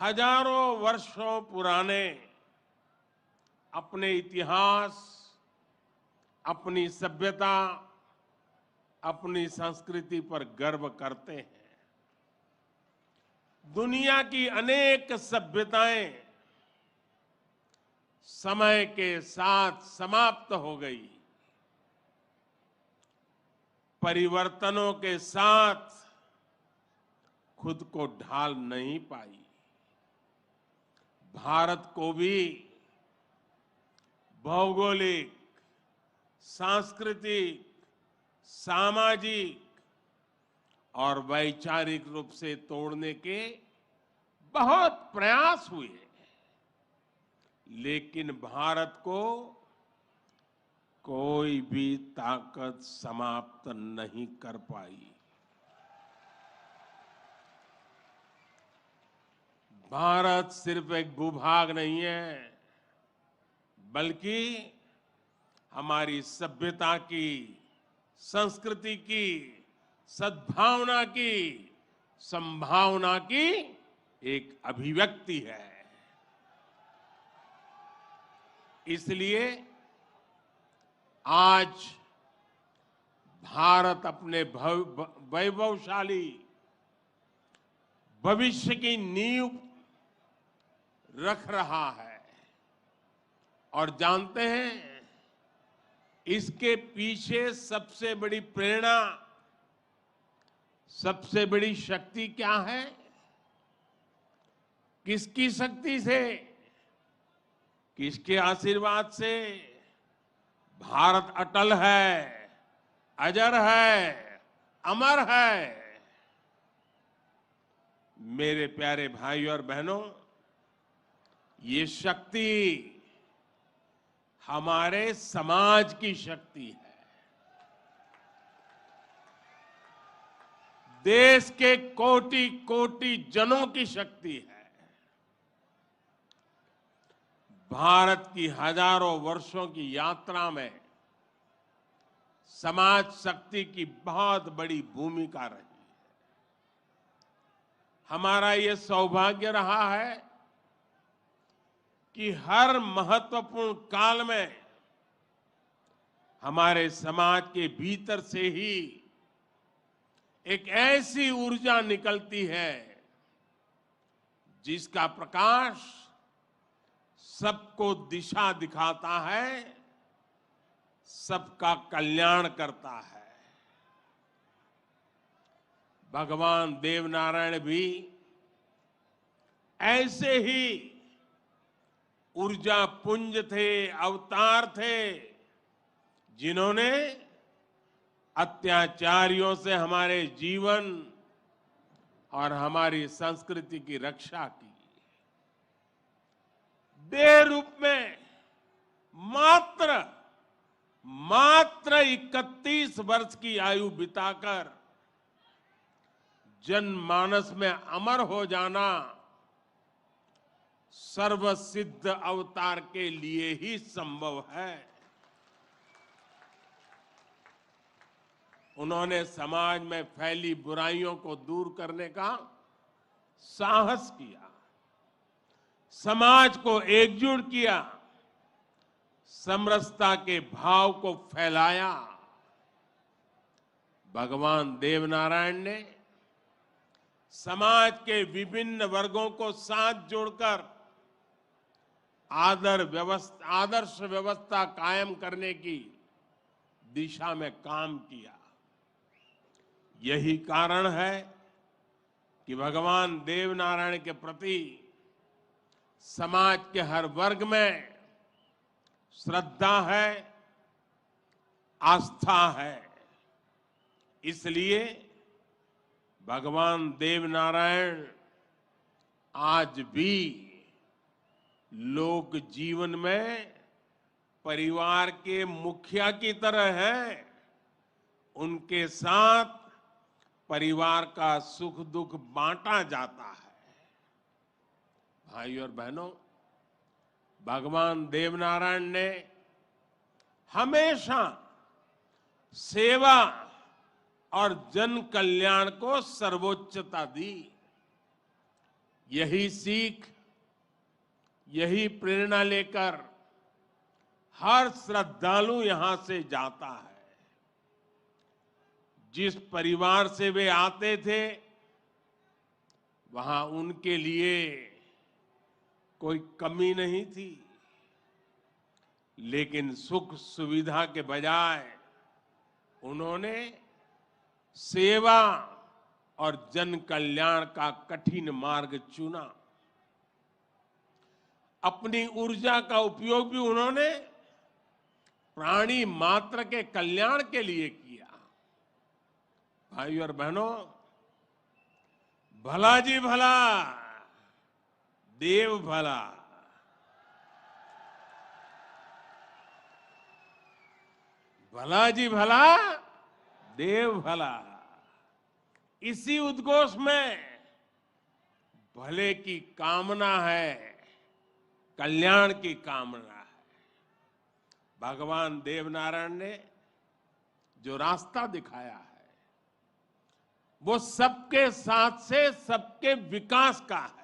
हजारों वर्षों पुराने अपने इतिहास, अपनी सभ्यता, अपनी संस्कृति पर गर्व करते हैं। दुनिया की अनेक सभ्यताएं समय के साथ समाप्त हो गई। परिवर्तनों के साथ खुद को ढाल नहीं पाई। भारत को भी भौगोलिक, सांस्कृतिक, सामाजिक और वैचारिक रूप से तोड़ने के बहुत प्रयास हुए, लेकिन भारत को कोई भी ताकत समाप्त नहीं कर पाई। भारत सिर्फ एक भूभाग नहीं है, बल्कि हमारी सभ्यता की, संस्कृति की, सद्भावना की, संभावना की एक अभिव्यक्ति है। इसलिए आज भारत अपने वैभवशाली भविष्य की नींव रख रहा है और जानते हैं इसके पीछे सबसे बड़ी प्रेरणा, सबसे बड़ी शक्ति क्या है? किसकी शक्ति से, किसके आशीर्वाद से? भारत अटल है, अजर है, अमर है। मेरे प्यारे भाइयों और बहनों, ये शक्ति हमारे समाज की शक्ति है। देश के कोटि कोटि जनों की शक्ति है। भारत की हजारों वर्षों की यात्रा में समाज शक्ति की बहुत बड़ी भूमिका रही है। हमारा ये सौभाग्य रहा है कि हर महत्वपूर्ण काल में हमारे समाज के भीतर से ही एक ऐसी ऊर्जा निकलती है जिसका प्रकाश सबको दिशा दिखाता है, सबका कल्याण करता है। भगवान देवनारायण भी ऐसे ही ऊर्जा पुंज थे, अवतार थे, जिन्होंने अत्याचारियों से हमारे जीवन और हमारी संस्कृति की रक्षा की। देह रूप में मात्र 31 वर्ष की आयु बिताकर जनमानस में अमर हो जाना सर्वसिद्ध अवतार के लिए ही संभव है। उन्होंने समाज में फैली बुराइयों को दूर करने का साहस किया, समाज को एकजुट किया, समरसता के भाव को फैलाया। भगवान देवनारायण ने समाज के विभिन्न वर्गों को साथ जोड़कर आदर्श व्यवस्था कायम करने की दिशा में काम किया। यही कारण है कि भगवान देवनारायण के प्रति समाज के हर वर्ग में श्रद्धा है, आस्था है। इसलिए भगवान देवनारायण आज भी लोक जीवन में परिवार के मुखिया की तरह हैं। उनके साथ परिवार का सुख दुख बांटा जाता है। भाइयों और बहनों, भगवान देवनारायण ने हमेशा सेवा और जन कल्याण को सर्वोच्चता दी। यही सीख, यही प्रेरणा लेकर हर श्रद्धालु यहां से जाता है। जिस परिवार से वे आते थे, वहां उनके लिए कोई कमी नहीं थी, लेकिन सुख सुविधा के बजाय उन्होंने सेवा और जन कल्याण का कठिन मार्ग चुना। अपनी ऊर्जा का उपयोग भी उन्होंने प्राणी मात्र के कल्याण के लिए किया। भाइयों और बहनों, भला जी भला, देव भला। भला जी भला, देव भला। इसी उद्घोष में भले की कामना है, कल्याण की कामना है। भगवान देवनारायण ने जो रास्ता दिखाया है, वो सबके साथ से सबके विकास का है।